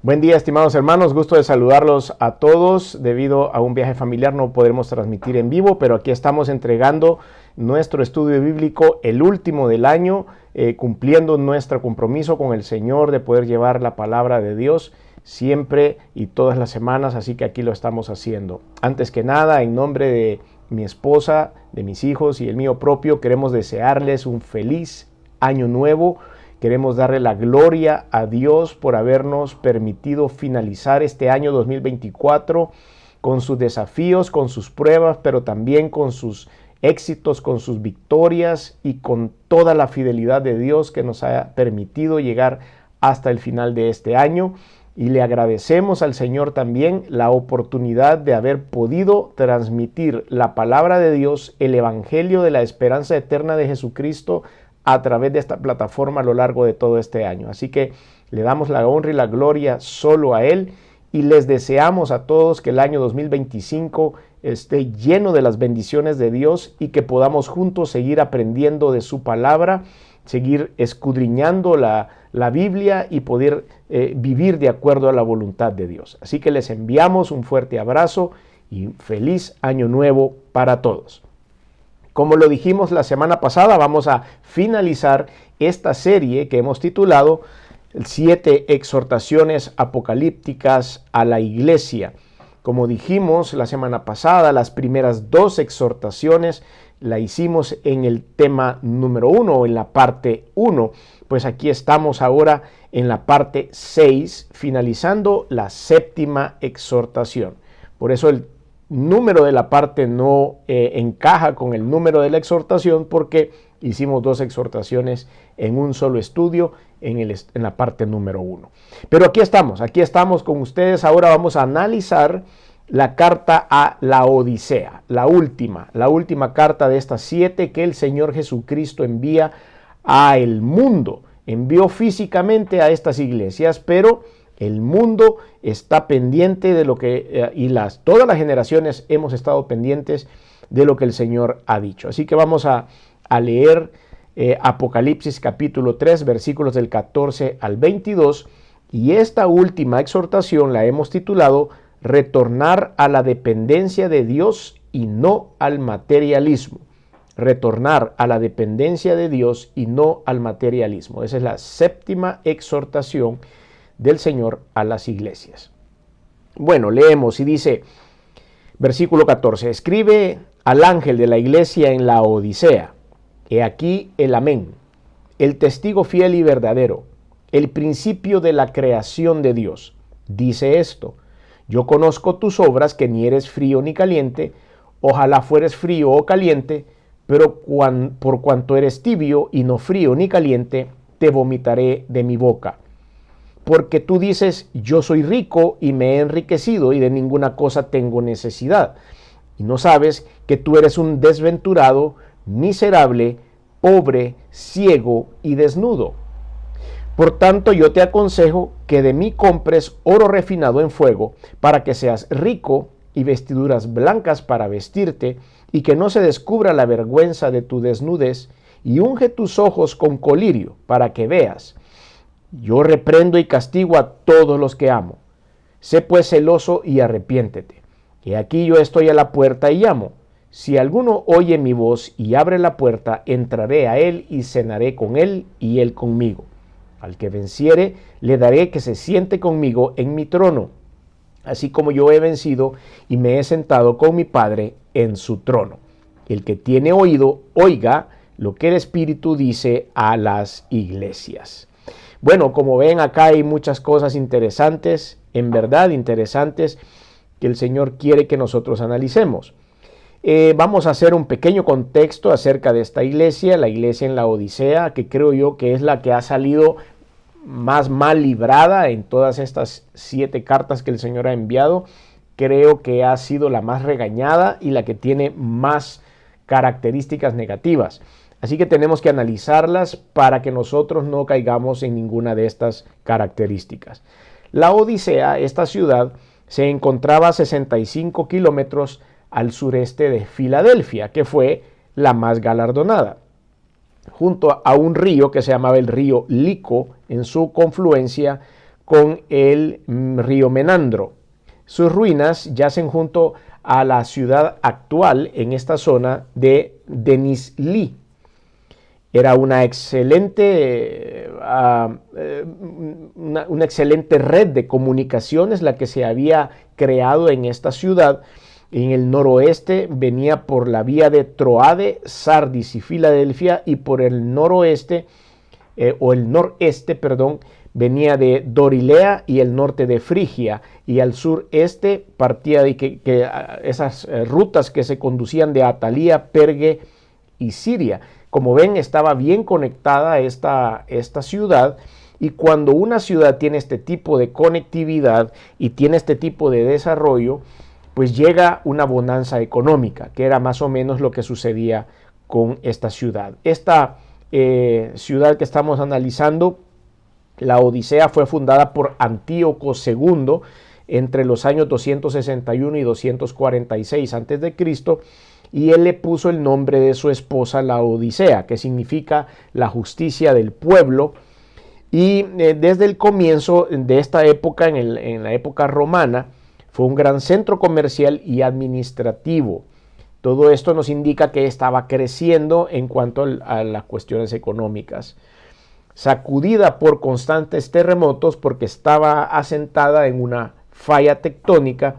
Buen día, estimados hermanos, gusto de saludarlos a todos. Debido a un viaje familiar no podremos transmitir en vivo, pero aquí estamos entregando nuestro estudio bíblico, el último del año, cumpliendo nuestro compromiso con el Señor de poder llevar la palabra de Dios siempre y todas las semanas, así que aquí lo estamos haciendo. Antes que nada, en nombre de mi esposa, de mis hijos y el mío propio, queremos desearles un feliz año nuevo. Queremos darle la gloria a Dios por habernos permitido finalizar este año 2024 con sus desafíos, con sus pruebas, pero también con sus éxitos, con sus victorias y con toda la fidelidad de Dios que nos ha permitido llegar hasta el final de este año. Y le agradecemos al Señor también la oportunidad de haber podido transmitir la palabra de Dios, el evangelio de la esperanza eterna de Jesucristo a través de esta plataforma a lo largo de todo este año. Así que le damos la honra y la gloria solo a Él y les deseamos a todos que el año 2025 esté lleno de las bendiciones de Dios y que podamos juntos seguir aprendiendo de su palabra, seguir escudriñando la Biblia y poder vivir de acuerdo a la voluntad de Dios. Así que les enviamos un fuerte abrazo y feliz año nuevo para todos. Como lo dijimos la semana pasada, vamos a finalizar esta serie que hemos titulado 7 exhortaciones apocalípticas a la iglesia. Como dijimos la semana pasada, las primeras 2 exhortaciones la hicimos en el tema número 1 o en la parte 1. Pues aquí estamos ahora en la parte 6, finalizando la 7ª exhortación. Por eso el número de la parte no encaja con el número de la exhortación, porque hicimos 2 exhortaciones en un solo estudio en la parte número 1. Pero aquí estamos con ustedes. Ahora vamos a analizar la carta a la Odisea, la última carta de estas 7 que el Señor Jesucristo envía al mundo. Envió físicamente a estas iglesias, pero el mundo está pendiente de lo que, todas las generaciones hemos estado pendientes de lo que el Señor ha dicho. Así que vamos a leer Apocalipsis capítulo 3, versículos del 14 al 22. Y esta última exhortación la hemos titulado Retornar a la dependencia de Dios y no al materialismo. Retornar a la dependencia de Dios y no al materialismo. Esa es la 7ª exhortación del Señor a las iglesias. Bueno, leemos y dice, versículo 14, escribe al ángel de la iglesia en la Odisea, he aquí el amén, el testigo fiel y verdadero, el principio de la creación de Dios. Dice esto, yo conozco tus obras, que ni eres frío ni caliente, ojalá fueres frío o caliente, pero por cuanto eres tibio y no frío ni caliente, te vomitaré de mi boca. Porque tú dices, yo soy rico y me he enriquecido y de ninguna cosa tengo necesidad. Y no sabes que tú eres un desventurado, miserable, pobre, ciego y desnudo. Por tanto, yo te aconsejo que de mí compres oro refinado en fuego, para que seas rico, y vestiduras blancas para vestirte, y que no se descubra la vergüenza de tu desnudez, y unge tus ojos con colirio, para que veas. Yo reprendo y castigo a todos los que amo. Sé pues celoso y arrepiéntete. He aquí yo estoy a la puerta y llamo. Si alguno oye mi voz y abre la puerta, entraré a él y cenaré con él y él conmigo. Al que venciere, le daré que se siente conmigo en mi trono, así como yo he vencido y me he sentado con mi Padre en su trono. El que tiene oído, oiga lo que el Espíritu dice a las iglesias. Bueno, como ven, acá hay muchas cosas interesantes, en verdad interesantes, que el Señor quiere que nosotros analicemos. Vamos a hacer un pequeño contexto acerca de esta iglesia, la iglesia en la Odisea, que creo yo que es la que ha salido más mal librada en todas estas 7 cartas que el Señor ha enviado. Creo que ha sido la más regañada y la que tiene más características negativas. Así que tenemos que analizarlas para que nosotros no caigamos en ninguna de estas características. La Odisea, esta ciudad, se encontraba a 65 kilómetros al sureste de Filadelfia, que fue la más galardonada, junto a un río que se llamaba el río Lico, en su confluencia con el río Menandro. Sus ruinas yacen junto a la ciudad actual en esta zona de Denizli. Era una excelente red de comunicaciones la que se había creado en esta ciudad. En el noroeste venía por la vía de Troade, Sardis y Filadelfia, y por el noreste, venía de Dorilea y el norte de Frigia, y al sureste partía de esas rutas que se conducían de Atalía, Perge y Siria. Como ven, estaba bien conectada esta ciudad, y cuando una ciudad tiene este tipo de conectividad y tiene este tipo de desarrollo, pues llega una bonanza económica, que era más o menos lo que sucedía con esta ciudad. Esta ciudad que estamos analizando, la Odisea, fue fundada por Antíoco II entre los años 261 y 246 a.C., y él le puso el nombre de su esposa la Odisea, que significa la justicia del pueblo. Y desde el comienzo de esta época, en la época romana, fue un gran centro comercial y administrativo. Todo esto nos indica que estaba creciendo en cuanto a las cuestiones económicas. Sacudida por constantes terremotos, porque estaba asentada en una falla tectónica,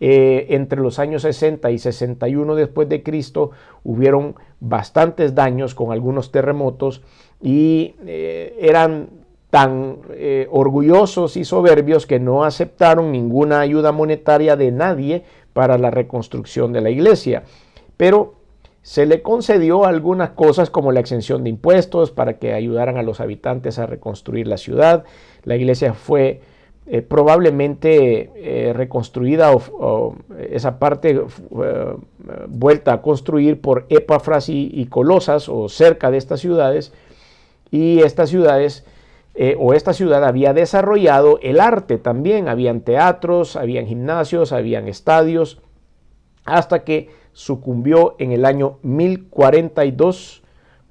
entre los años 60 y 61 después de Cristo hubieron bastantes daños con algunos terremotos, y eran tan orgullosos y soberbios que no aceptaron ninguna ayuda monetaria de nadie para la reconstrucción de la iglesia. Pero se le concedió algunas cosas, como la exención de impuestos para que ayudaran a los habitantes a reconstruir la ciudad. La iglesia fue probablemente reconstruida, o esa parte vuelta a construir por Epafras y Colosas, o cerca de estas ciudades. Y estas ciudades, esta ciudad había desarrollado el arte también. Habían teatros, habían gimnasios, habían estadios, hasta que sucumbió en el año 1042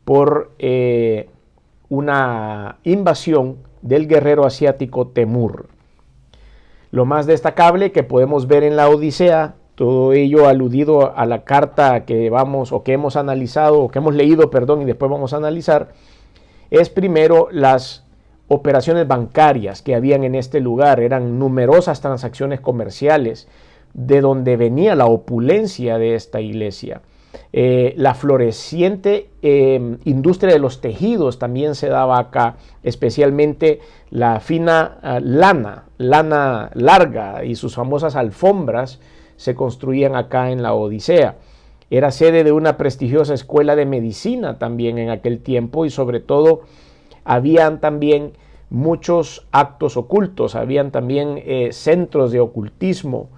por una invasión del guerrero asiático Temur. Lo más destacable que podemos ver en la Odisea, todo ello aludido a la carta que hemos analizado, o que hemos leído, y después vamos a analizar, es primero las operaciones bancarias que habían en este lugar. Eran numerosas transacciones comerciales, de donde venía la opulencia de esta iglesia. La floreciente industria de los tejidos también se daba acá, especialmente la fina lana larga y sus famosas alfombras se construían acá en la Odisea. Era sede de una prestigiosa escuela de medicina también en aquel tiempo, y sobre todo habían también muchos actos ocultos, habían también centros de ocultismo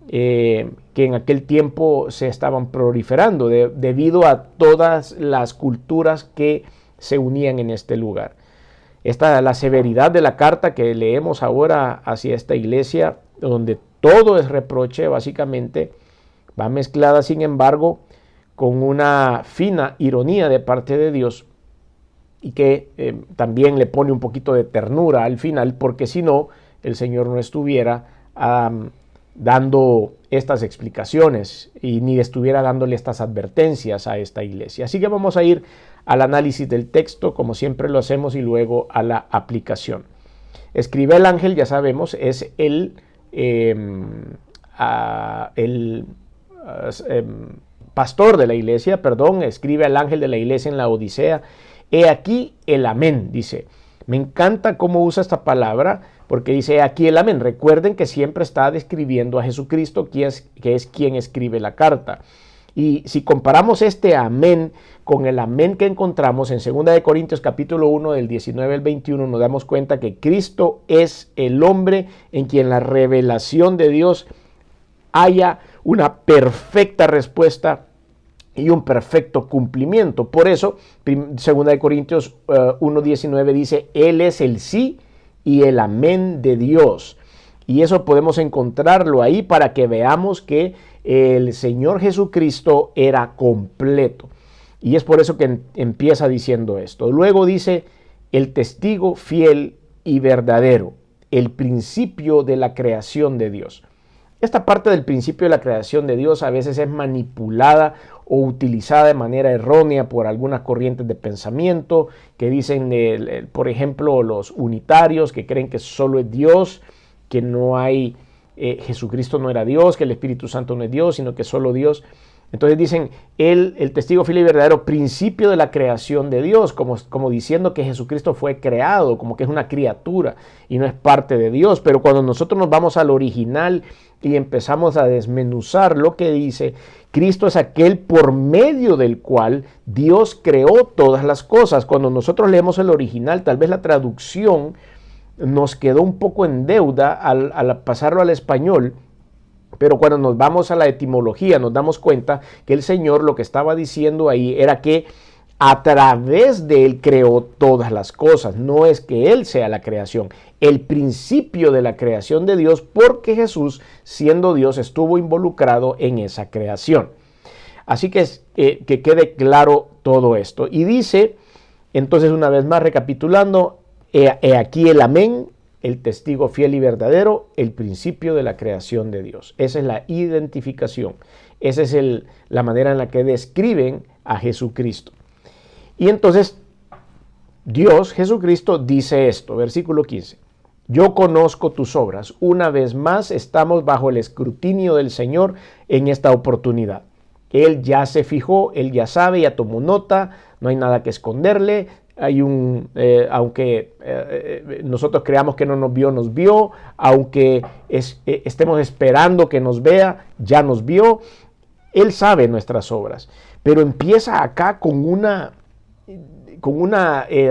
que en aquel tiempo se estaban proliferando debido a todas las culturas que se unían en este lugar. La severidad de la carta que leemos ahora hacia esta iglesia, donde todo es reproche, básicamente, va mezclada, sin embargo, con una fina ironía de parte de Dios, y que también le pone un poquito de ternura al final, porque si no, el Señor no estuviera dando estas explicaciones y ni estuviera dándole estas advertencias a esta iglesia. Así que vamos a ir al análisis del texto, como siempre lo hacemos, y luego a la aplicación. Escribe el ángel, ya sabemos, es el pastor de la iglesia, escribe al ángel de la iglesia en la Odisea. He aquí el amén, dice. Me encanta cómo usa esta palabra, porque dice aquí el amén. Recuerden que siempre está describiendo a Jesucristo, que es quien escribe la carta. Y si comparamos este amén con el amén que encontramos en 2 Corintios capítulo 1 del 19 al 21, nos damos cuenta que Cristo es el hombre en quien la revelación de Dios haya una perfecta respuesta y un perfecto cumplimiento. Por eso 2 Corintios 1:19 dice, Él es el sí y el amén de Dios. Y eso podemos encontrarlo ahí para que veamos que el Señor Jesucristo era completo. Y es por eso que empieza diciendo esto. Luego dice, el testigo fiel y verdadero. el principio de la creación de Dios. Esta parte del principio de la creación de Dios a veces es manipulada o utilizada de manera errónea por algunas corrientes de pensamiento que dicen, por ejemplo, los unitarios que creen que solo es Dios, que no hay, Jesucristo no era Dios, que el Espíritu Santo no es Dios, sino que es solo Dios. Entonces dicen, el testigo fiel y verdadero principio de la creación de Dios, como diciendo que Jesucristo fue creado, como que es una criatura y no es parte de Dios. Pero cuando nosotros nos vamos al original y empezamos a desmenuzar lo que dice, Cristo es aquel por medio del cual Dios creó todas las cosas. Cuando nosotros leemos el original, tal vez la traducción nos quedó un poco en deuda al pasarlo al español. Pero cuando nos vamos a la etimología nos damos cuenta que el Señor lo que estaba diciendo ahí era que a través de Él creó todas las cosas. No es que Él sea la creación, el principio de la creación de Dios, porque Jesús, siendo Dios, estuvo involucrado en esa creación. Así que quede claro todo esto. Y dice, entonces una vez más recapitulando, he aquí el amén, el testigo fiel y verdadero, el principio de la creación de Dios. Esa es la identificación. Esa es la manera en la que describen a Jesucristo. Y entonces Dios, Jesucristo, dice esto, versículo 15. Yo conozco tus obras. Una vez más estamos bajo el escrutinio del Señor en esta oportunidad. Él ya se fijó, Él ya sabe, ya tomó nota, no hay nada que esconderle. Hay aunque nosotros creamos que no nos vio, aunque estemos esperando que nos vea, ya nos vio. Él sabe nuestras obras, pero empieza acá con una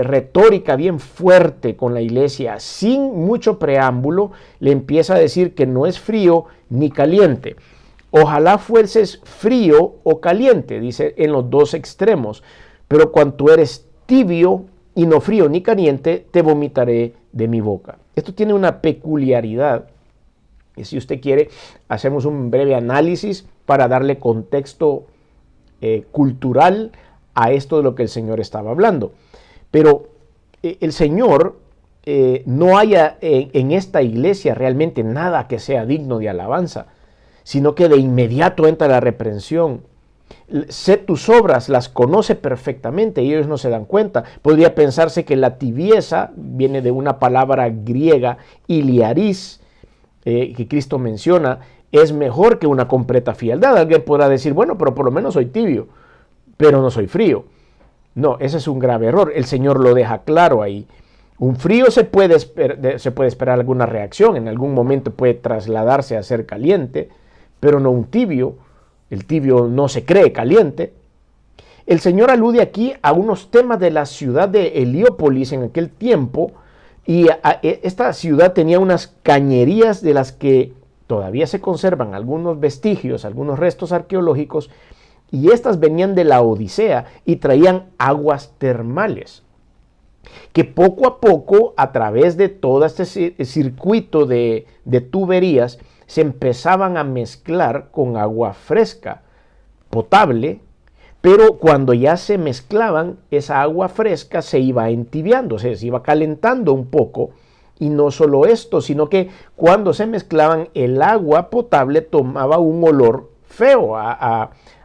retórica bien fuerte con la iglesia, sin mucho preámbulo, le empieza a decir que no es frío ni caliente. Ojalá fueses frío o caliente, dice, en los dos extremos, pero cuando eres tibio y no frío ni caliente, te vomitaré de mi boca. Esto tiene una peculiaridad, y si usted quiere, hacemos un breve análisis para darle contexto cultural a esto de lo que el Señor estaba hablando. Pero el Señor no haya en esta iglesia realmente nada que sea digno de alabanza, sino que de inmediato entra la reprensión. Sé tus obras, las conoce perfectamente y ellos no se dan cuenta. Podría pensarse que la tibieza viene de una palabra griega, iliaris, que Cristo menciona, es mejor que una completa frialdad. Alguien podrá decir, bueno, pero por lo menos soy tibio, pero no soy frío. No, ese es un grave error. El Señor lo deja claro ahí. Un frío se puede esperar alguna reacción, en algún momento puede trasladarse a ser caliente, pero no un tibio. El tibio no se cree caliente. El Señor alude aquí a unos temas de la ciudad de Heliópolis en aquel tiempo, y esta ciudad tenía unas cañerías de las que todavía se conservan algunos vestigios, algunos restos arqueológicos, y estas venían de la Odisea y traían aguas termales, que poco a poco, a través de todo este circuito de tuberías, se empezaban a mezclar con agua fresca, potable, pero cuando ya se mezclaban, esa agua fresca se iba entibiando, se iba calentando un poco. Y no solo esto, sino que cuando se mezclaban, el agua potable tomaba un olor feo,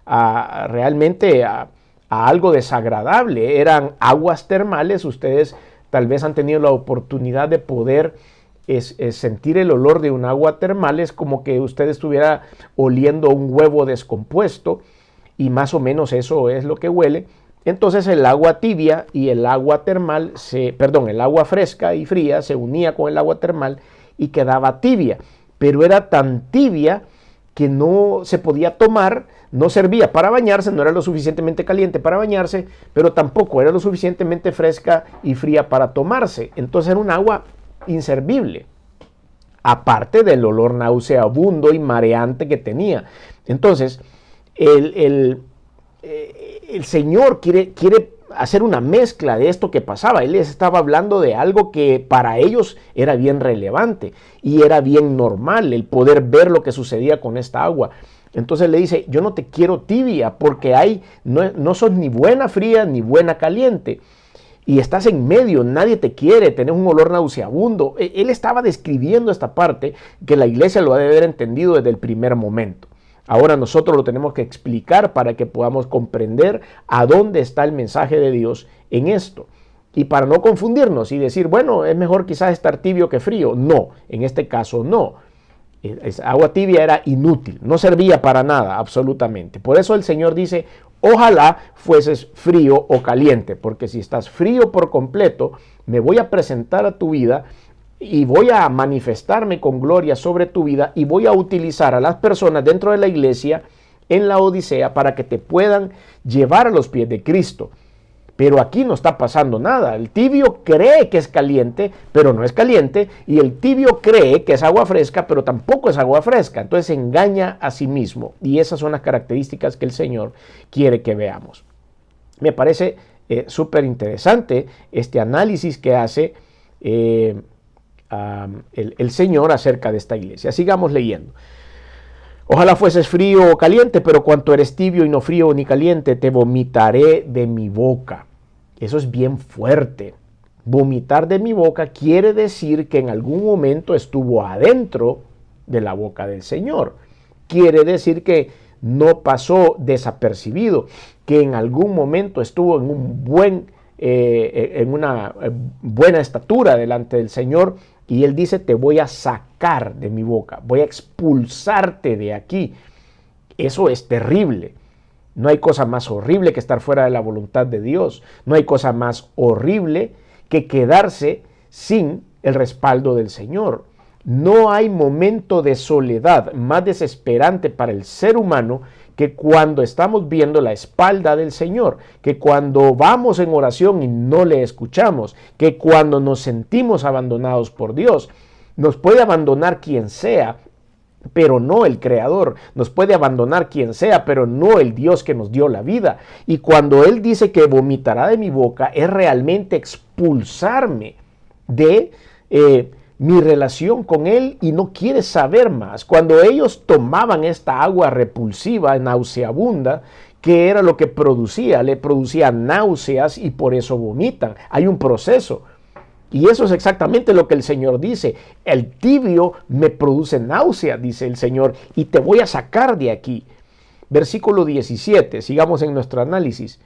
realmente a algo desagradable. Eran aguas termales. Ustedes tal vez han tenido la oportunidad de poder sentir el olor de un agua termal. Es como que usted estuviera oliendo un huevo descompuesto, y más o menos eso es lo que huele. Entonces el agua tibia y el agua termal, el agua fresca y fría se unía con el agua termal y quedaba tibia, pero era tan tibia que no se podía tomar, no servía para bañarse, no era lo suficientemente caliente para bañarse, pero tampoco era lo suficientemente fresca y fría para tomarse. Entonces era un agua inservible, aparte del olor nauseabundo y mareante que tenía. Entonces el Señor quiere hacer una mezcla de esto que pasaba. Él les estaba hablando de algo que para ellos era bien relevante y era bien normal, el poder ver lo que sucedía con esta agua. Entonces le dice, yo no te quiero tibia, porque no sos ni buena fría ni buena caliente. y estás en medio, nadie te quiere, tenés un olor nauseabundo. Él estaba describiendo esta parte que la iglesia lo ha de haber entendido desde el primer momento. Ahora nosotros lo tenemos que explicar para que podamos comprender a dónde está el mensaje de Dios en esto. Y para no confundirnos y decir, bueno, es mejor quizás estar tibio que frío. No, en este caso no. Agua tibia era inútil, no servía para nada absolutamente. Por eso el Señor dice, ojalá fueses frío o caliente, porque si estás frío por completo, me voy a presentar a tu vida y voy a manifestarme con gloria sobre tu vida y voy a utilizar a las personas dentro de la iglesia en la Odisea para que te puedan llevar a los pies de Cristo. Pero aquí no está pasando nada. El tibio cree que es caliente, pero no es caliente. Y el tibio cree que es agua fresca, pero tampoco es agua fresca. Entonces se engaña a sí mismo. Y esas son las características que el Señor quiere que veamos. Me parece súper interesante este análisis que hace el Señor acerca de esta iglesia. Sigamos leyendo. Ojalá fueses frío o caliente, pero cuanto eres tibio y no frío ni caliente, te vomitaré de mi boca. Eso es bien fuerte. Vomitar de mi boca quiere decir que en algún momento estuvo adentro de la boca del Señor. Quiere decir que no pasó desapercibido, que en algún momento estuvo en una buena estatura delante del Señor. Y Él dice, te voy a sacar de mi boca, voy a expulsarte de aquí. Eso es terrible. No hay cosa más horrible que estar fuera de la voluntad de Dios. No hay cosa más horrible que quedarse sin el respaldo del Señor. No hay momento de soledad más desesperante para el ser humano que cuando estamos viendo la espalda del Señor, que cuando vamos en oración y no le escuchamos, que cuando nos sentimos abandonados por Dios. Nos puede abandonar quien sea, pero no el Creador. Nos puede abandonar quien sea, pero no el Dios que nos dio la vida. Y cuando Él dice que vomitará de mi boca, es realmente expulsarme de mi relación con Él y no quiere saber más. Cuando ellos tomaban esta agua repulsiva, nauseabunda, ¿qué era lo que producía? Le producía náuseas y por eso vomitan. Hay un proceso. Y eso es exactamente lo que el Señor dice. El tibio me produce náusea, dice el Señor, y te voy a sacar de aquí. Versículo 17, sigamos en nuestro análisis.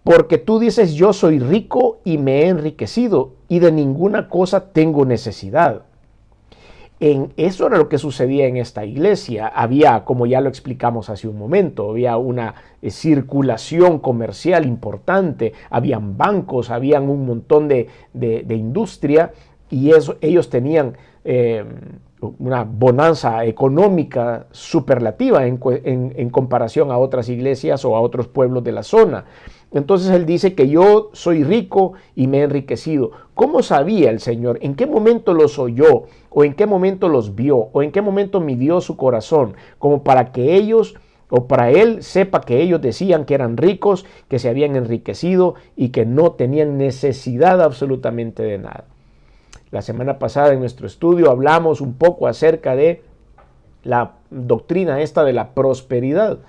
Porque tú dices, yo soy rico y me he enriquecido, y de ninguna cosa tengo necesidad. Eso era lo que sucedía en esta iglesia. Había, como ya lo explicamos hace un momento, había una circulación comercial importante, habían bancos, habían un montón de industria y ellos tenían una bonanza económica superlativa en comparación a otras iglesias o a otros pueblos de la zona. Entonces Él dice que yo soy rico y me he enriquecido. ¿Cómo sabía el Señor? ¿En qué momento los oyó? ¿O en qué momento los vio? ¿O en qué momento midió su corazón? Como para que ellos, o para Él, sepa que ellos decían que eran ricos, que se habían enriquecido y que no tenían necesidad absolutamente de nada. La semana pasada en nuestro estudio hablamos un poco acerca de la doctrina esta de la prosperidad,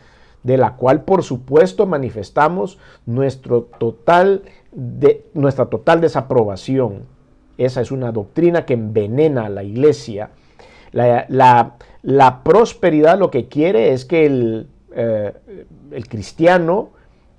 de la cual por supuesto manifestamos nuestra total desaprobación. Esa es una doctrina que envenena a la iglesia. La prosperidad lo que quiere es que el cristiano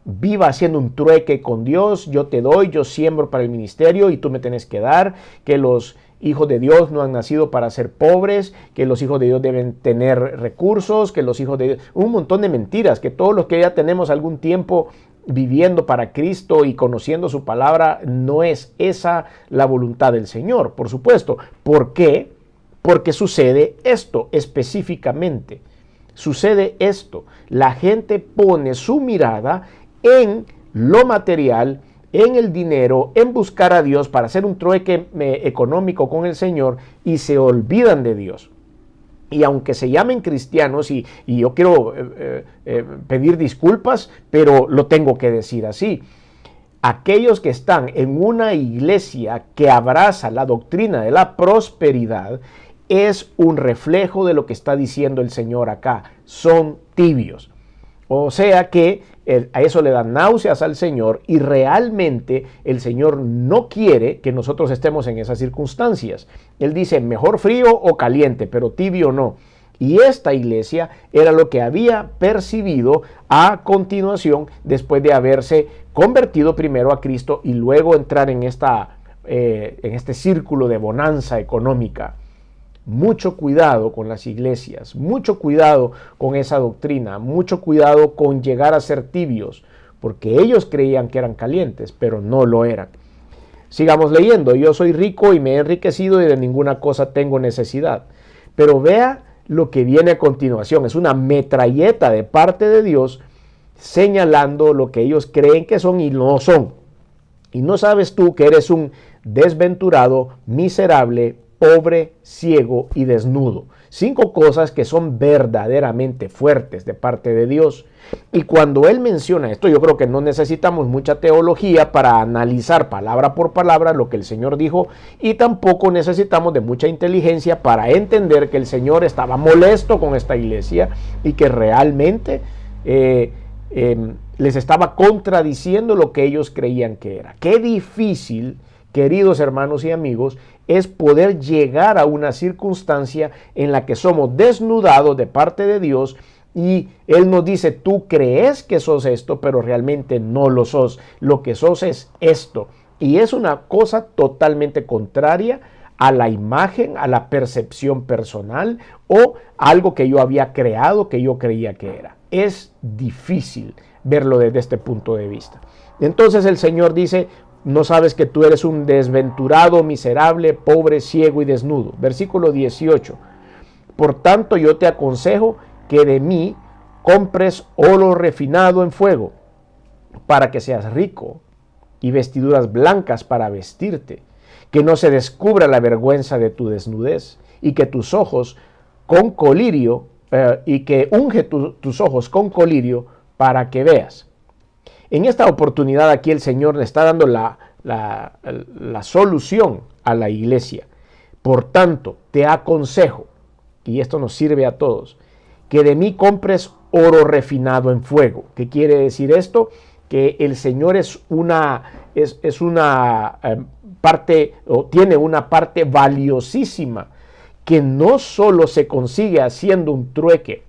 viva haciendo un trueque con Dios. Yo te doy, yo siembro para el ministerio y tú me tienes que dar, que los hijos de Dios no han nacido para ser pobres, que los hijos de Dios deben tener recursos, que los hijos de Dios... Un montón de mentiras, que todos los que ya tenemos algún tiempo viviendo para Cristo y conociendo su palabra, no es esa la voluntad del Señor, por supuesto. ¿Por qué? Porque sucede esto específicamente. Sucede esto. La gente pone su mirada en lo material, en el dinero, en buscar a Dios para hacer un trueque económico con el Señor y se olvidan de Dios. Y aunque se llamen cristianos, y yo quiero pedir disculpas, pero lo tengo que decir así, aquellos que están en una iglesia que abraza la doctrina de la prosperidad es un reflejo de lo que está diciendo el Señor acá. Son tibios. O sea que a eso le da náuseas al Señor y realmente el Señor no quiere que nosotros estemos en esas circunstancias. Él dice, mejor frío o caliente, pero tibio no. Y esta iglesia era lo que había percibido a continuación después de haberse convertido primero a Cristo y luego entrar en este círculo de bonanza económica. Mucho cuidado con las iglesias, mucho cuidado con esa doctrina, mucho cuidado con llegar a ser tibios, porque ellos creían que eran calientes, pero no lo eran. Sigamos leyendo, yo soy rico y me he enriquecido y de ninguna cosa tengo necesidad. Pero vea lo que viene a continuación, es una metralleta de parte de Dios señalando lo que ellos creen que son y no son. Y no sabes tú que eres un desventurado, miserable, pobre, ciego y desnudo. 5 cosas que son verdaderamente fuertes de parte de Dios. Y cuando Él menciona esto, yo creo que no necesitamos mucha teología para analizar palabra por palabra lo que el Señor dijo, y tampoco necesitamos de mucha inteligencia para entender que el Señor estaba molesto con esta iglesia y que realmente les estaba contradiciendo lo que ellos creían que era. Qué difícil, queridos hermanos y amigos, es poder llegar a una circunstancia en la que somos desnudados de parte de Dios y Él nos dice, tú crees que sos esto, pero realmente no lo sos. Lo que sos es esto. Y es una cosa totalmente contraria a la imagen, a la percepción personal o algo que yo había creado, que yo creía que era. Es difícil verlo desde este punto de vista. Entonces el Señor dice, no sabes que tú eres un desventurado, miserable, pobre, ciego y desnudo. Versículo 18. Por tanto, yo te aconsejo que de mí compres oro refinado en fuego, para que seas rico, y vestiduras blancas para vestirte, que no se descubra la vergüenza de tu desnudez, y que tus ojos con colirio, y que unge tus ojos con colirio para que veas. En esta oportunidad aquí el Señor le está dando la solución a la iglesia. Por tanto, te aconsejo, y esto nos sirve a todos, que de mí compres oro refinado en fuego. ¿Qué quiere decir esto? Que el Señor es una parte, o tiene una parte valiosísima, que no solo se consigue haciendo un trueque,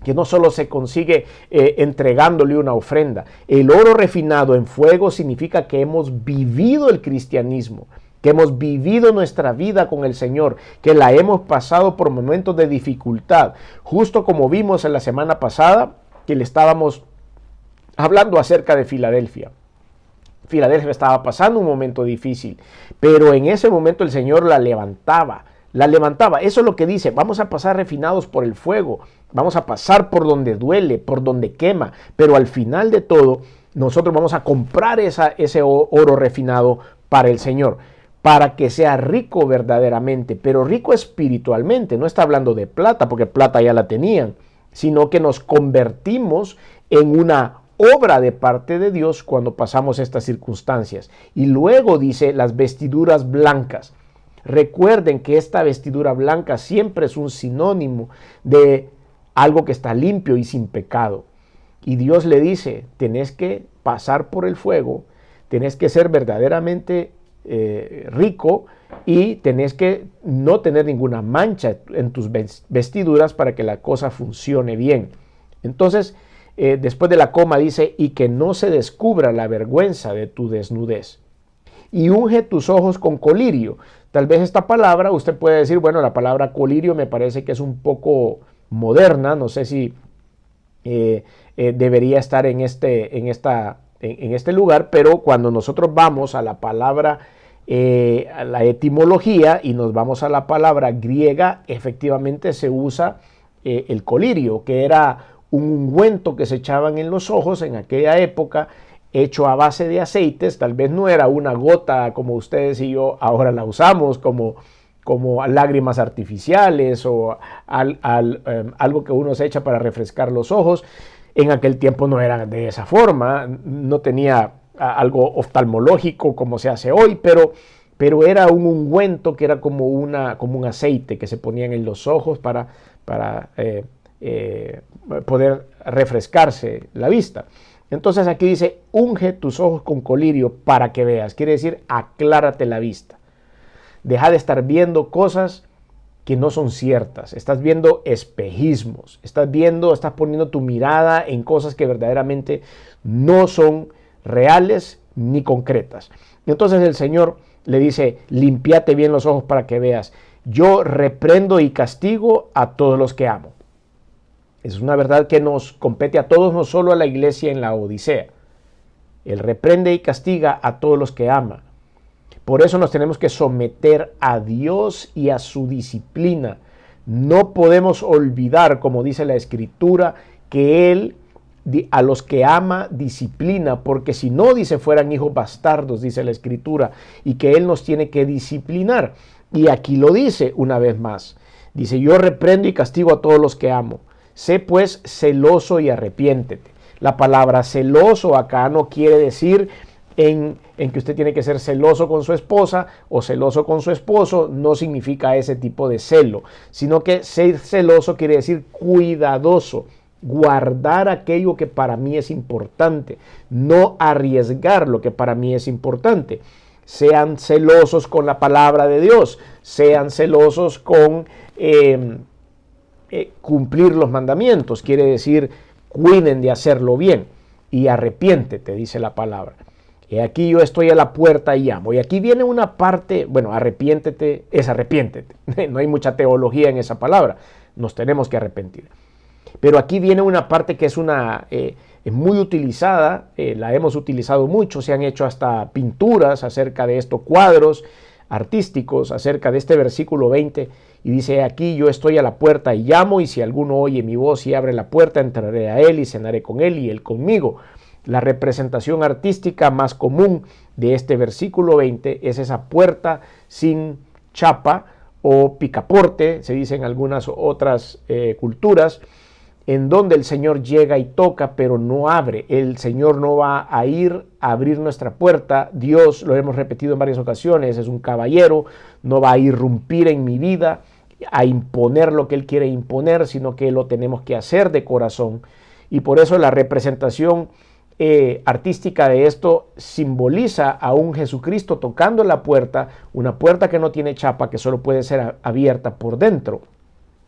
que no solo se consigue entregándole una ofrenda. El oro refinado en fuego significa que hemos vivido el cristianismo, que hemos vivido nuestra vida con el Señor, que la hemos pasado por momentos de dificultad. Justo como vimos en la semana pasada, que le estábamos hablando acerca de Filadelfia. Filadelfia estaba pasando un momento difícil, pero en ese momento el Señor la levantaba. Eso es lo que dice, vamos a pasar refinados por el fuego, vamos a pasar por donde duele, por donde quema, pero al final de todo, nosotros vamos a comprar ese oro refinado para el Señor, para que sea rico verdaderamente, pero rico espiritualmente. No está hablando de plata, porque plata ya la tenían, sino que nos convertimos en una obra de parte de Dios cuando pasamos estas circunstancias. Y luego dice las vestiduras blancas. Recuerden que esta vestidura blanca siempre es un sinónimo de algo que está limpio y sin pecado. Y Dios le dice, tenés que pasar por el fuego, tenés que ser verdaderamente rico y tenés que no tener ninguna mancha en tus vestiduras para que la cosa funcione bien. Entonces, después de la coma dice, y que no se descubra la vergüenza de tu desnudez. Y unge tus ojos con colirio. Tal vez esta palabra, usted puede decir, bueno, la palabra colirio me parece que es un poco moderna, no sé si debería estar en este lugar, pero cuando nosotros vamos a la palabra, a la etimología y nos vamos a la palabra griega, efectivamente se usa el colirio, que era un ungüento que se echaban en los ojos en aquella época, hecho a base de aceites. Tal vez no era una gota como ustedes y yo ahora la usamos como lágrimas artificiales o algo que uno se echa para refrescar los ojos. En aquel tiempo no era de esa forma, no tenía algo oftalmológico como se hace hoy, pero era un ungüento que era como un aceite que se ponían en los ojos para poder refrescarse la vista. Entonces aquí dice, unge tus ojos con colirio para que veas. Quiere decir, aclárate la vista. Deja de estar viendo cosas que no son ciertas. Estás viendo espejismos. Estás poniendo tu mirada en cosas que verdaderamente no son reales ni concretas. Entonces el Señor le dice, limpiate bien los ojos para que veas. Yo reprendo y castigo a todos los que amo. Es una verdad que nos compete a todos, no solo a la iglesia en la Odisea. Él reprende y castiga a todos los que ama. Por eso nos tenemos que someter a Dios y a su disciplina. No podemos olvidar, como dice la Escritura, que Él a los que ama disciplina, porque si no, dice, fueran hijos bastardos, dice la Escritura, y que Él nos tiene que disciplinar. Y aquí lo dice una vez más. Dice, yo reprendo y castigo a todos los que amo. Sé pues celoso y arrepiéntete. La palabra celoso acá no quiere decir en que usted tiene que ser celoso con su esposa o celoso con su esposo, no significa ese tipo de celo, sino que ser celoso quiere decir cuidadoso, guardar aquello que para mí es importante, no arriesgar lo que para mí es importante. Sean celosos con la palabra de Dios, sean celosos con cumplir los mandamientos, quiere decir cuiden de hacerlo bien y arrepiéntete, dice la palabra. Y aquí yo estoy a la puerta y llamo. Y aquí viene una parte, bueno, arrepiéntete, es arrepiéntete. No hay mucha teología en esa palabra, nos tenemos que arrepentir. Pero aquí viene una parte que es muy utilizada, la hemos utilizado mucho, se han hecho hasta pinturas acerca de esto, cuadros artísticos acerca de este versículo 20, y dice, aquí yo estoy a la puerta y llamo, y si alguno oye mi voz y abre la puerta, entraré a él y cenaré con él y él conmigo. La representación artística más común de este versículo 20 es esa puerta sin chapa o picaporte, se dice en algunas otras culturas, en donde el Señor llega y toca, pero no abre. El Señor no va a ir a abrir nuestra puerta. Dios, lo hemos repetido en varias ocasiones, es un caballero, no va a irrumpir en mi vida, a imponer lo que Él quiere imponer, sino que lo tenemos que hacer de corazón. Y por eso la representación artística de esto simboliza a un Jesucristo tocando la puerta, una puerta que no tiene chapa, que solo puede ser abierta por dentro.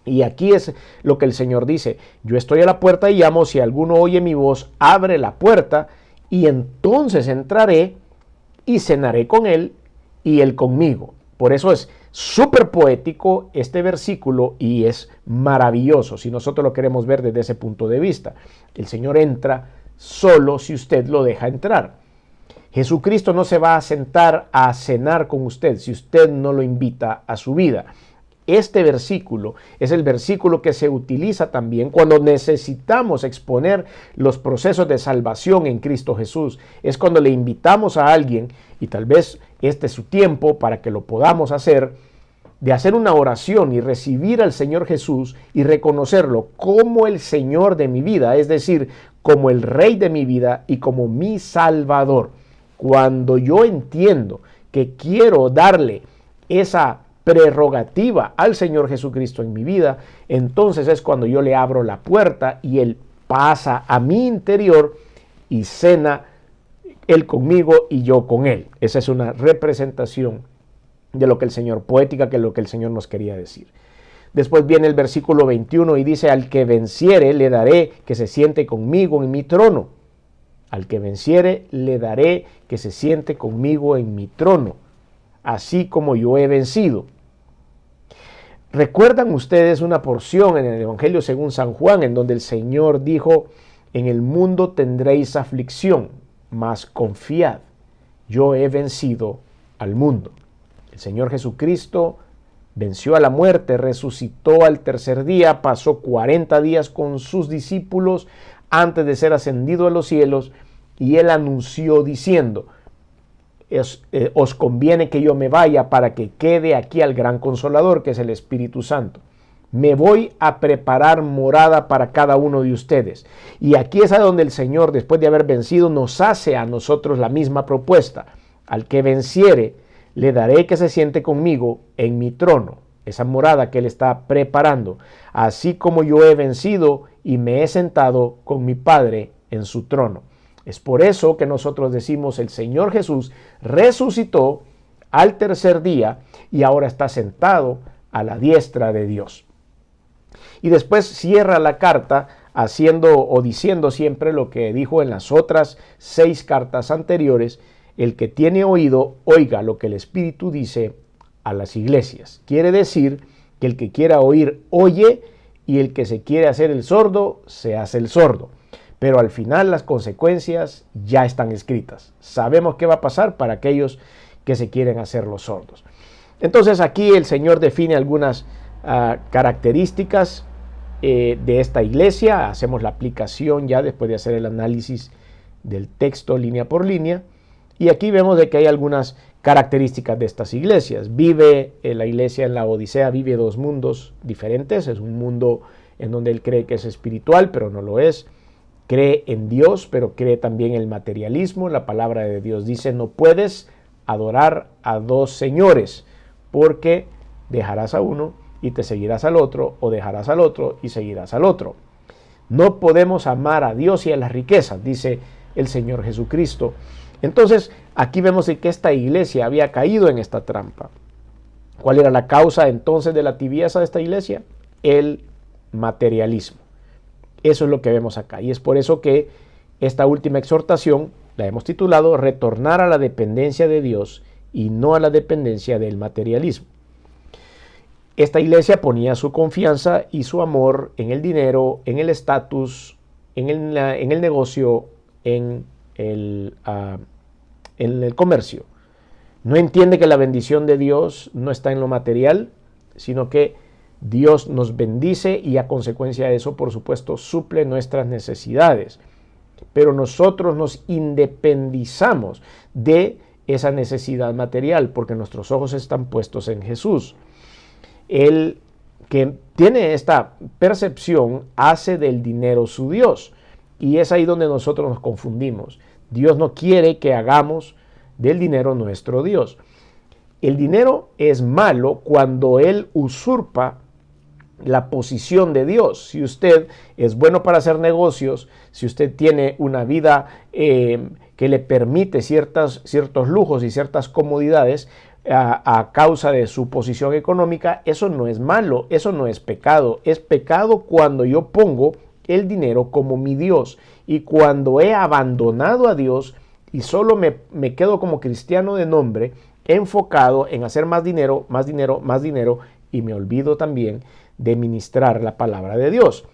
Y aquí es lo que el Señor dice, yo estoy a la puerta y llamo, si alguno oye mi voz, abre la puerta y entonces entraré y cenaré con él y él conmigo. Por eso es súper poético este versículo y es maravilloso si nosotros lo queremos ver desde ese punto de vista. El Señor entra solo si usted lo deja entrar. Jesucristo no se va a sentar a cenar con usted si usted no lo invita a su vida. Este versículo es el versículo que se utiliza también cuando necesitamos exponer los procesos de salvación en Cristo Jesús. Es cuando le invitamos a alguien, y tal vez este es su tiempo para que lo podamos hacer, de hacer una oración y recibir al Señor Jesús y reconocerlo como el Señor de mi vida, es decir, como el Rey de mi vida y como mi Salvador. Cuando yo entiendo que quiero darle esa prerrogativa al Señor Jesucristo en mi vida, entonces es cuando yo le abro la puerta y Él pasa a mi interior y cena Él conmigo y yo con Él. Esa es una representación de lo que el Señor, poética, que es lo que el Señor nos quería decir. Después viene el versículo 21 y dice, al que venciere le daré que se siente conmigo en mi trono. Al que venciere le daré que se siente conmigo en mi trono, así como yo he vencido. ¿Recuerdan ustedes una porción en el Evangelio según San Juan en donde el Señor dijo, en el mundo tendréis aflicción, mas confiad, yo he vencido al mundo? El Señor Jesucristo venció a la muerte, resucitó al tercer día, pasó 40 días con sus discípulos antes de ser ascendido a los cielos, y Él anunció diciendo, os conviene que yo me vaya para que quede aquí al gran Consolador, que es el Espíritu Santo. Me voy a preparar morada para cada uno de ustedes. Y aquí es a donde el Señor, después de haber vencido, nos hace a nosotros la misma propuesta. Al que venciere, le daré que se siente conmigo en mi trono. esa morada que Él está preparando, así como yo he vencido y me he sentado con mi Padre en su trono. Es por eso que nosotros decimos, el Señor Jesús resucitó al tercer día y ahora está sentado a la diestra de Dios. Y después cierra la carta haciendo o diciendo siempre lo que dijo en las otras 6 cartas anteriores: el que tiene oído, oiga lo que el Espíritu dice a las iglesias. Quiere decir que el que quiera oír, oye, y el que se quiere hacer el sordo, se hace el sordo. Pero al final las consecuencias ya están escritas. Sabemos qué va a pasar para aquellos que se quieren hacer los sordos. Entonces aquí el Señor define algunas características de esta iglesia. Hacemos la aplicación ya después de hacer el análisis del texto línea por línea. Y aquí vemos de que hay algunas características de estas iglesias. Vive la iglesia en la Odisea, vive 2 mundos diferentes. Es un mundo en donde él cree que es espiritual, pero no lo es. Cree en Dios, pero cree también en el materialismo. La palabra de Dios dice: no puedes adorar a 2 señores, porque dejarás a uno y te seguirás al otro, o dejarás al otro y seguirás al otro. No podemos amar a Dios y a las riquezas, dice el Señor Jesucristo. Entonces, aquí vemos que esta iglesia había caído en esta trampa. ¿Cuál era la causa entonces de la tibieza de esta iglesia? El materialismo. Eso es lo que vemos acá. Y es por eso que esta última exhortación la hemos titulado Retornar a la dependencia de Dios y no a la dependencia del materialismo. Esta iglesia ponía su confianza y su amor en el dinero, en el estatus, en el negocio, en el comercio. No entiende que la bendición de Dios no está en lo material, sino que Dios nos bendice y a consecuencia de eso, por supuesto, suple nuestras necesidades. Pero nosotros nos independizamos de esa necesidad material porque nuestros ojos están puestos en Jesús. El que tiene esta percepción hace del dinero su Dios. Y es ahí donde nosotros nos confundimos. Dios no quiere que hagamos del dinero nuestro Dios. El dinero es malo cuando él usurpa la posición de Dios. Si usted es bueno para hacer negocios, si usted tiene una vida que le permite ciertos lujos y ciertas comodidades a causa de su posición económica, eso no es malo, eso no es pecado. Es pecado cuando yo pongo el dinero como mi Dios y cuando he abandonado a Dios y solo me quedo como cristiano de nombre, enfocado en hacer más dinero, más dinero, más dinero, y me olvido también de ministrar la palabra de Dios.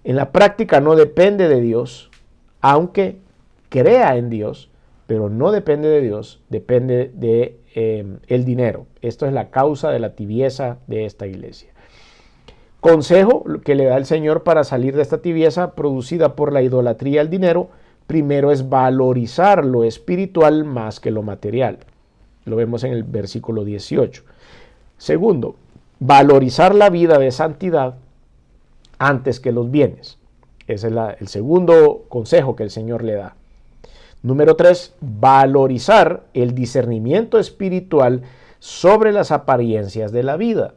En la práctica no depende de Dios, aunque crea en Dios, pero no depende de Dios, depende de el dinero. Esto es la causa de la tibieza de esta iglesia. Consejo que le da el Señor para salir de esta tibieza producida por la idolatría al dinero: primero es valorizar lo espiritual más que lo material. Lo vemos en el versículo 18. Segundo, valorizar la vida de santidad antes que los bienes. Ese es el segundo consejo que el Señor le da. Número 3, valorizar el discernimiento espiritual sobre las apariencias de la vida.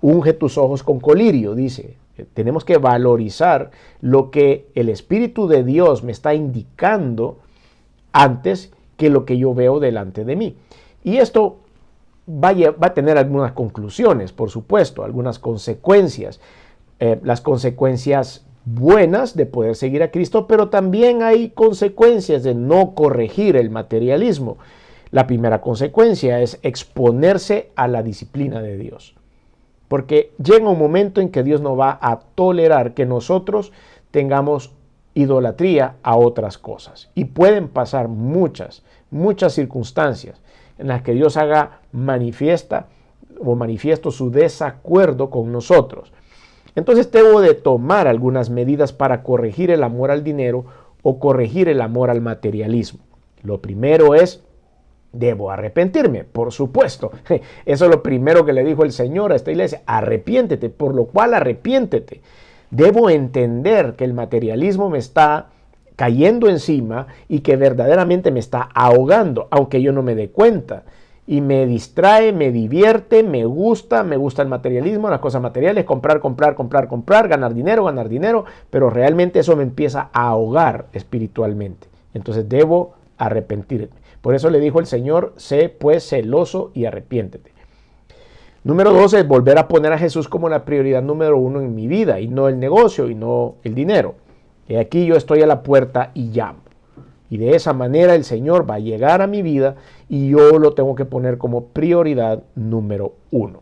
Unge tus ojos con colirio, dice. Tenemos que valorizar lo que el Espíritu de Dios me está indicando antes que lo que yo veo delante de mí. Y esto va a tener algunas conclusiones, por supuesto, algunas consecuencias. Las consecuencias buenas de poder seguir a Cristo, pero también hay consecuencias de no corregir el materialismo. La primera consecuencia es exponerse a la disciplina de Dios. Porque llega un momento en que Dios no va a tolerar que nosotros tengamos idolatría a otras cosas. Y pueden pasar muchas circunstancias en las que Dios haga manifiesto su desacuerdo con nosotros. Entonces debo de tomar algunas medidas para corregir el amor al dinero o corregir el amor al materialismo. Lo primero es: debo arrepentirme, por supuesto. Eso es lo primero que le dijo el Señor a esta iglesia: arrepiéntete, por lo cual arrepiéntete. Debo entender que el materialismo me está cayendo encima y que verdaderamente me está ahogando, aunque yo no me dé cuenta. y me distrae, me divierte, me gusta el materialismo, las cosas materiales, comprar, ganar dinero, pero realmente eso me empieza a ahogar espiritualmente. Entonces debo arrepentirme. Por eso le dijo el Señor, sé pues celoso y arrepiéntete. Número 2 es volver a poner a Jesús como la prioridad número 1 en mi vida, y no el negocio, y no el dinero. Y aquí yo estoy a la puerta y llamo. Y de esa manera el Señor va a llegar a mi vida y yo lo tengo que poner como prioridad número 1.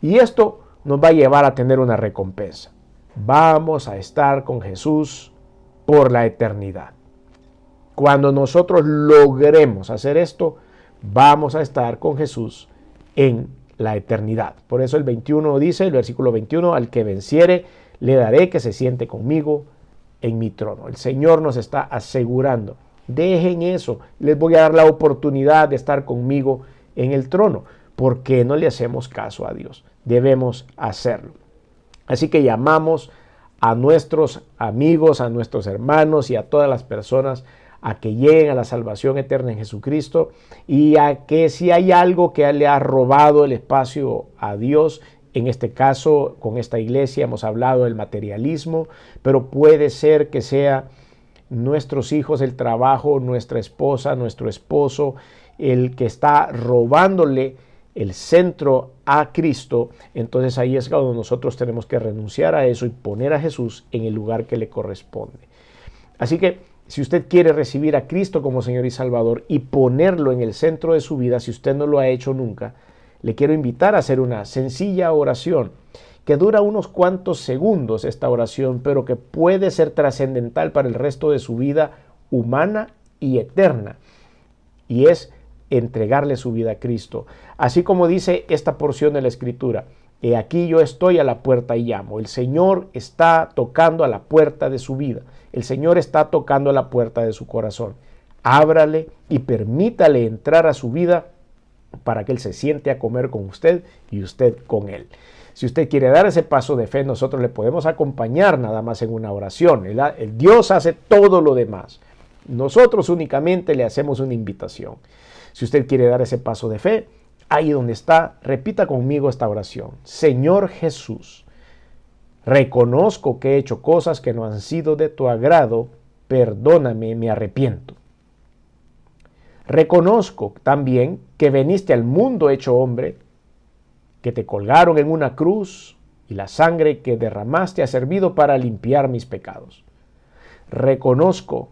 Y esto nos va a llevar a tener una recompensa. Vamos a estar con Jesús por la eternidad. Cuando nosotros logremos hacer esto, vamos a estar con Jesús en la eternidad. Por eso el 21 dice, el versículo 21, al que venciere, le daré que se siente conmigo en mi trono. El Señor nos está asegurando, dejen eso, les voy a dar la oportunidad de estar conmigo en el trono. ¿Por qué no le hacemos caso a Dios? Debemos hacerlo. Así que llamamos a nuestros amigos, a nuestros hermanos y a todas las personas a que lleguen a la salvación eterna en Jesucristo, y a que si hay algo que le ha robado el espacio a Dios, en este caso con esta iglesia hemos hablado del materialismo, pero puede ser que sea nuestros hijos, el trabajo, nuestra esposa, nuestro esposo, el que está robándole el centro a Cristo. Entonces ahí es cuando nosotros tenemos que renunciar a eso y poner a Jesús en el lugar que le corresponde. Así que si usted quiere recibir a Cristo como Señor y Salvador y ponerlo en el centro de su vida, si usted no lo ha hecho nunca, le quiero invitar a hacer una sencilla oración que dura unos cuantos segundos esta oración, pero que puede ser trascendental para el resto de su vida humana y eterna. Y es entregarle su vida a Cristo. Así como dice esta porción de la Escritura, he aquí yo estoy a la puerta y llamo. El Señor está tocando a la puerta de su vida. El Señor está tocando a la puerta de su corazón. Ábrale y permítale entrar a su vida para que Él se siente a comer con usted y usted con Él. Si usted quiere dar ese paso de fe, nosotros le podemos acompañar nada más en una oración. El Dios hace todo lo demás. Nosotros únicamente le hacemos una invitación. Si usted quiere dar ese paso de fe, ahí donde está, repita conmigo esta oración. Señor Jesús, reconozco que he hecho cosas que no han sido de tu agrado, perdóname, me arrepiento. Reconozco también que viniste al mundo hecho hombre, que te colgaron en una cruz y la sangre que derramaste ha servido para limpiar mis pecados. Reconozco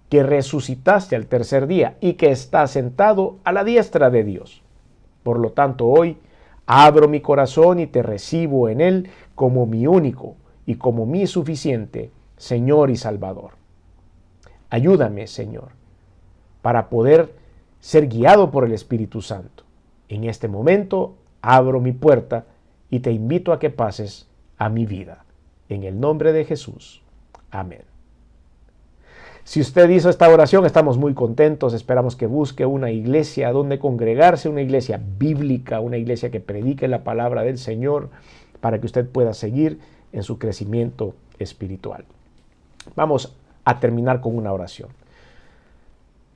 que resucitaste al tercer día y que estás sentado a la diestra de Dios. Por lo tanto, hoy abro mi corazón y te recibo en él como mi único y como mi suficiente Señor y Salvador. Ayúdame, Señor, para poder ser guiado por el Espíritu Santo. En este momento abro mi puerta y te invito a que pases a mi vida. En el nombre de Jesús. Amén. Si usted hizo esta oración, estamos muy contentos. Esperamos que busque una iglesia donde congregarse, una iglesia bíblica, una iglesia que predique la palabra del Señor, para que usted pueda seguir en su crecimiento espiritual. Vamos a terminar con una oración.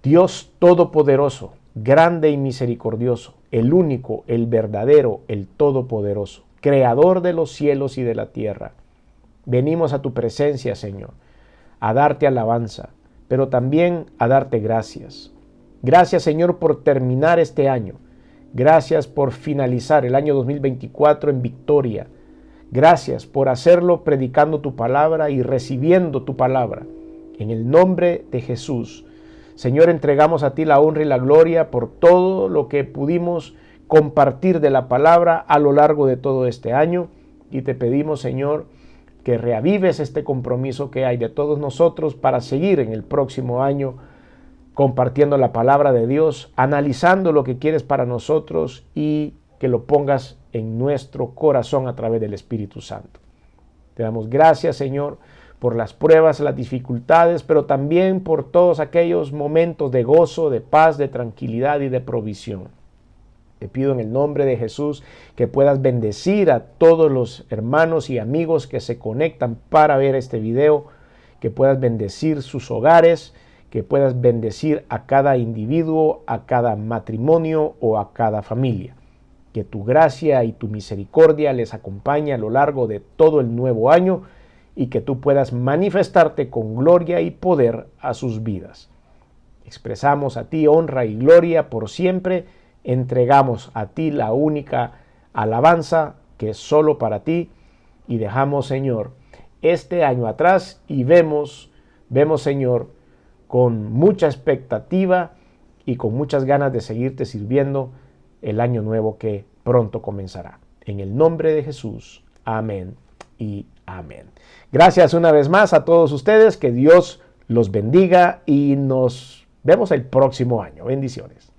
Dios Todopoderoso, grande y misericordioso, el único, el verdadero, el Todopoderoso, Creador de los cielos y de la tierra, venimos a tu presencia, Señor, a darte alabanza, pero también a darte gracias. Gracias, Señor, por terminar este año. Gracias por finalizar el año 2024 en victoria. Gracias por hacerlo predicando tu palabra y recibiendo tu palabra. En el nombre de Jesús, Señor, entregamos a ti la honra y la gloria por todo lo que pudimos compartir de la palabra a lo largo de todo este año. Y te pedimos, Señor, que reavives este compromiso que hay de todos nosotros para seguir en el próximo año compartiendo la palabra de Dios, analizando lo que quieres para nosotros y que lo pongas en nuestro corazón a través del Espíritu Santo. Te damos gracias, Señor, por las pruebas, las dificultades, pero también por todos aquellos momentos de gozo, de paz, de tranquilidad y de provisión. Te pido en el nombre de Jesús que puedas bendecir a todos los hermanos y amigos que se conectan para ver este video, que puedas bendecir sus hogares, que puedas bendecir a cada individuo, a cada matrimonio o a cada familia. Que tu gracia y tu misericordia les acompañe a lo largo de todo el nuevo año y que tú puedas manifestarte con gloria y poder a sus vidas. Expresamos a ti honra y gloria por siempre, entregamos a ti la única alabanza que es solo para ti y dejamos, Señor, este año atrás y vemos, Señor, con mucha expectativa y con muchas ganas de seguirte sirviendo el año nuevo que pronto comenzará. En el nombre de Jesús, amén y amén. Gracias una vez más a todos ustedes, que Dios los bendiga y nos vemos el próximo año. Bendiciones.